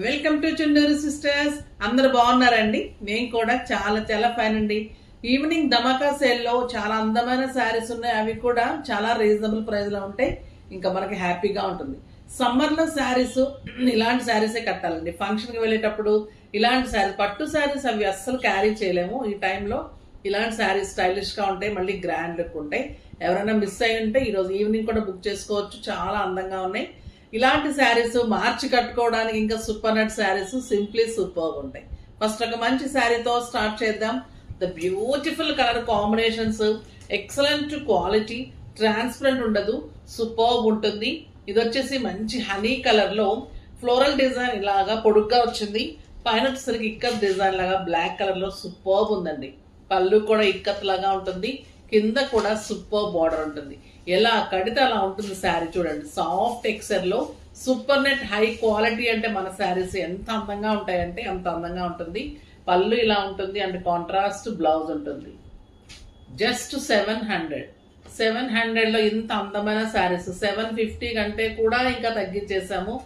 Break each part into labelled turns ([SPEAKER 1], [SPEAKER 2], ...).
[SPEAKER 1] Welcome to Chunduru sisters. అందరు బాగున్నారండి? నేను కూడా చాలా చాలా ఫైన్ అండి. ఈవినింగ్ ధమాకా సేల్లో చాలా అందమైన శారీస్ ఉన్నాయి. అవి కూడా చాలా రీజనబుల్ ప్రైస్ లో ఉంటాయి. ఇంకా మనకి హ్యాపీగా ఉంటుంది. సమ్మర్ లో శారీస్ ఇలాంటి శారీసే కట్టాలండి. ఫంక్షన్ కి వెళ్ళేటప్పుడు ఇలాంటి శారీస్, పట్టు శారీస్ అవి అస్సలు క్యారీ చేయలేము. ఈ టైంలో ఇలాంటి శారీస్ స్టైలిష్ గా ఉంటాయి, మళ్ళీ గ్రాండ్ లుక్ ఉంటాయి. ఎవరైనా మిస్ అయి ఉంటే ఈ రోజు ఈవినింగ్ కూడా బుక్ చేసుకోవచ్చు. చాలా అందంగా ఉన్నాయి. ఇలాంటి శారీస్ మార్చి కట్టుకోవడానికి ఇంకా super net saris simply super ఉంటాయి. ఫస్ట్ ఒక మంచి శారీతో స్టార్ట్ చేద్దాం. The beautiful colour combinations, excellent quality, transparent ఉండదు, సూపర్ ఉంటుంది. ఇది వచ్చేసి మంచి హనీ కలర్ లో ఫ్లోరల్ డిజైన్ ఇలాగా పొడుగ్గా వచ్చింది. పైన వచ్చేసరికి ఇక్కత్ డిజైన్ లాగా బ్లాక్ కలర్ లో సూపర్ ఉందండి. పళ్ళు కూడా ఇక్కత్ లాగా ఉంటుంది, కింద కూడా సూపర్ బార్డర్ ఉంటుంది. ఎలా కడితే అలా ఉంటుంది శారీ. చూడండి, సాఫ్ట్ టెక్స్చర్ లో సూపర్ నెట్ హై క్వాలిటీ. అంటే మన శారీస్ ఎంత అందంగా ఉంటాయంటే అంత అందంగా ఉంటుంది. పళ్ళు ఇలా ఉంటుంది అండ్ కాంట్రాస్ట్ బ్లౌజ్ ఉంటుంది. జస్ట్ 700 లో ఇంత అందమైన శారీస్. 750 కంటే కూడా ఇంకా తగ్గించేసాము.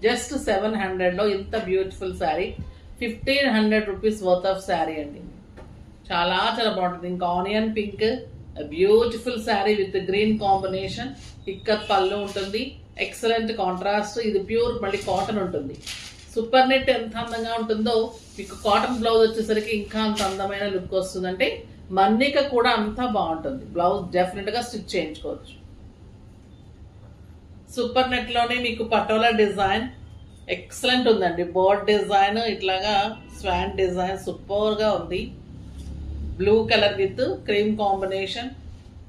[SPEAKER 1] జస్ట్ 700 లో ఇంత beautiful sari. 1500 rupees worth of sari అండి. చాలా చాలా బాగుంటుంది. ఇంకా onion pink beautiful sari with green combination. Ikat పళ్ళు ఉంటుంది, ఎక్సలెంట్ కాంట్రాస్ట్. ఇది ప్యూర్ మళ్ళీ కాటన్ ఉంటుంది. సూపర్ నెట్ ఎంత అందంగా ఉంటుందో, మీకు కాటన్ బ్లౌజ్ వచ్చేసరికి ఇంకా అంత అందమైన లుక్ వస్తుంది. అంటే మన్నిక కూడా అంతా బాగుంటుంది. బ్లౌజ్ డెఫినెట్ గా స్టిచ్ చేయించుకోవచ్చు. సూపర్ నెట్ లోనే మీకు పటోలా డిజైన్ ఎక్సలెంట్ ఉందండి. బోర్డ్ డిజైన్ ఇట్లాగా స్వాన్ డిజైన్ సూపర్ గా ఉంది. Blue colour with cream combination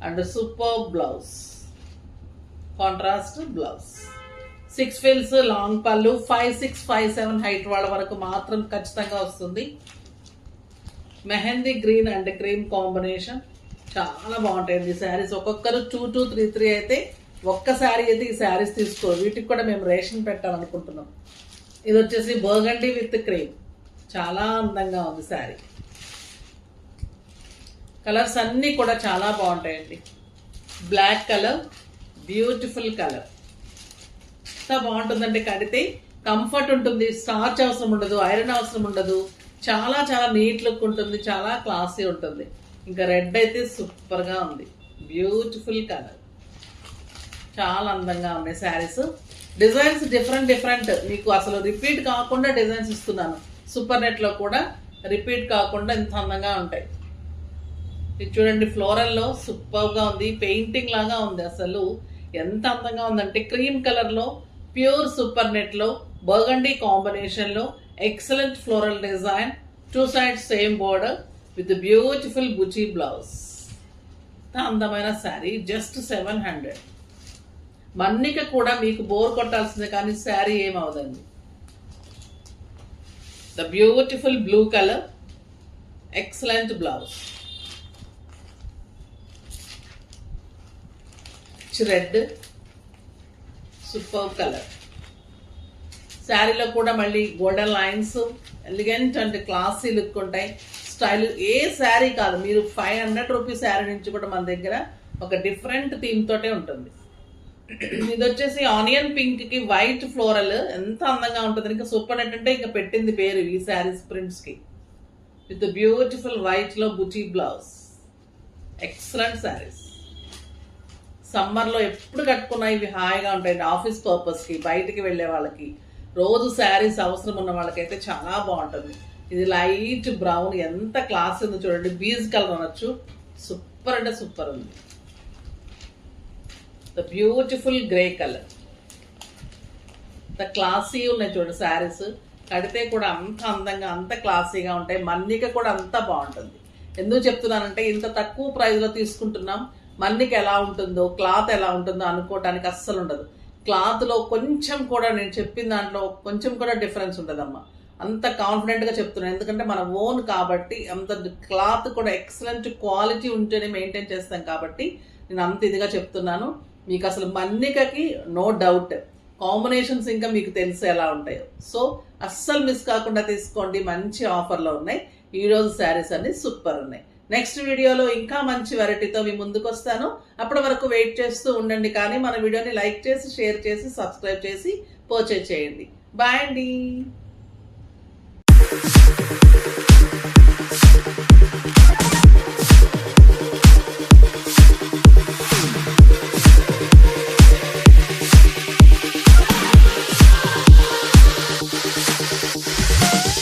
[SPEAKER 1] and super blouse, contrast blouse. 6 ఫిల్స్ లాంగ్ పళ్ళు. 5'6", 5'7" హైట్ వాళ్ళ వరకు మాత్రం ఖచ్చితంగా వస్తుంది. Mehndi green and cream combination. చాలా బాగుంటాయండి ఈ శారీస్. ఒక్కొక్కరు 2, 2, 3, 3 అయితే ఒక్క శారీ అయితే ఈ శారీస్ తీసుకో. వీటికి కూడా మేము రేషన్ పెట్టాలనుకుంటున్నాం. ఇది వచ్చేసి బర్గండీ విత్ క్రీమ్. చాలా అందంగా ఉంది శారీ. కలర్స్ అన్నీ కూడా చాలా బాగుంటాయండి. Black colour, beautiful colour. ఎంత బాగుంటుందంటే కడితే కంఫర్ట్ ఉంటుంది. స్టార్చ్ అవసరం ఉండదు, ఐరన్ అవసరం ఉండదు. చాలా చాలా నీట్ లుక్ ఉంటుంది, చాలా క్లాసీ ఉంటుంది. ఇంకా రెడ్ అయితే సూపర్ గా ఉంది. Beautiful colour. చాలా అందంగా ఉన్నాయి శారీస్. Designs different. మీకు అసలు రిపీట్ కాకుండా డిజైన్స్ ఇస్తున్నాను. సూపర్ నెట్ లో కూడా రిపీట్ కాకుండా ఇంత అందంగా ఉంటాయి. ఇది చూడండి, ఫ్లోరల్ లో సూపర్ గా ఉంది. పెయింటింగ్ లాగా ఉంది. అసలు ఎంత అందంగా ఉందంటే క్రీమ్ కలర్ లో ప్యూర్ సూపర్ నెట్ లో బర్గండీ కాంబినేషన్ లో excellent floral design. 2 sides same border with beautiful బుచీ బ్లౌజ్. అందమైన శారీ. జస్ట్ 700. మన్నిక కూడా మీకు బోర్ కొట్టాల్సిందే కానీ శారీ ఏమవుదండి. The beautiful blue colour, excellent blouse. Red super colour. శారీలో కూడా మళ్ళీ golden lines, elegant and classy look ఉంటాయి. స్టైల్ ఏ శారీ కాదు, మీరు 500 రూపీస్ శారీ నుంచి కూడా మన దగ్గర ఒక డిఫరెంట్ థీమ్ తోటే ఉంటుంది. ఇది వచ్చేసి ఆనియన్ పింక్ కి వైట్ ఫ్లోరల్. ఎంత అందంగా ఉంటుంది. ఇంకా సూపర్ నెట్ అంటే ఇంకా పెట్టింది పేరు ఈ శారీస్ ప్రింట్స్ కి. విత్ బ్యూటిఫుల్ వైట్ లో బుచీ బ్లౌజ్. ఎక్సలెంట్ శారీస్. సమ్మర్ లో ఎప్పుడు కట్టుకున్నా ఇవి హాయిగా ఉంటాయండి. ఆఫీస్ పర్పస్ కి, బయటికి వెళ్లే వాళ్ళకి, రోజు శారీస్ అవసరం ఉన్న వాళ్ళకైతే చాలా బాగుంటుంది. ఇది లైట్ బ్రౌన్, ఎంత క్లాస్ ఉంది చూడండి. బీజ్ కలర్ అనొచ్చు. సూపర్ అంటే సూపర్ ఉంది. The beautiful grey colour. The classy ఉన్నాయి చూడండి శారీస్. కడితే కూడా అంత అందంగా, అంత క్లాసీగా ఉంటాయి. మన్నిక కూడా అంత బాగుంటుంది. ఎందుకు చెప్తున్నానంటే ఇంత తక్కువ ప్రైస్ లో తీసుకుంటున్నాం. మన్నిక ఎలా ఉంటుందో, క్లాత్ ఎలా ఉంటుందో అనుకోవటానికి అస్సలు ఉండదు. క్లాత్ లో కొంచెం కూడా, నేను చెప్పిన దాంట్లో కొంచెం కూడా డిఫరెన్స్ ఉండదమ్మా. అంత కాన్ఫిడెంట్ గా చెప్తున్నాను. ఎందుకంటే మన ఓన్ కాబట్టి, అంత క్లాత్ కూడా ఎక్సలెంట్ క్వాలిటీ ఉంటేనే మెయింటైన్ చేస్తాం కాబట్టి నేను అంత ఇదిగా చెప్తున్నాను. మీకు అసలు మన్నికకి నో డౌట్. కాంబినేషన్స్ ఇంకా మీకు తెలిసి ఎలా ఉంటాయో. సో అస్సలు మిస్ కాకుండా తీసుకోండి. మంచి ఆఫర్లో ఉన్నాయి. ఈ రోజు శారీస్ అన్ని సూపర్ ఉన్నాయి. నెక్స్ట్ వీడియోలో ఇంకా మంచి వెరైటీతో మీ ముందుకు వస్తాను. అప్పటి వరకు వెయిట్ చేస్తూ ఉండండి. కానీ మన వీడియోని లైక్ చేసి, షేర్ చేసి, సబ్స్క్రైబ్ చేసి పర్చేజ్ చేయండి. బాయ్ అండి.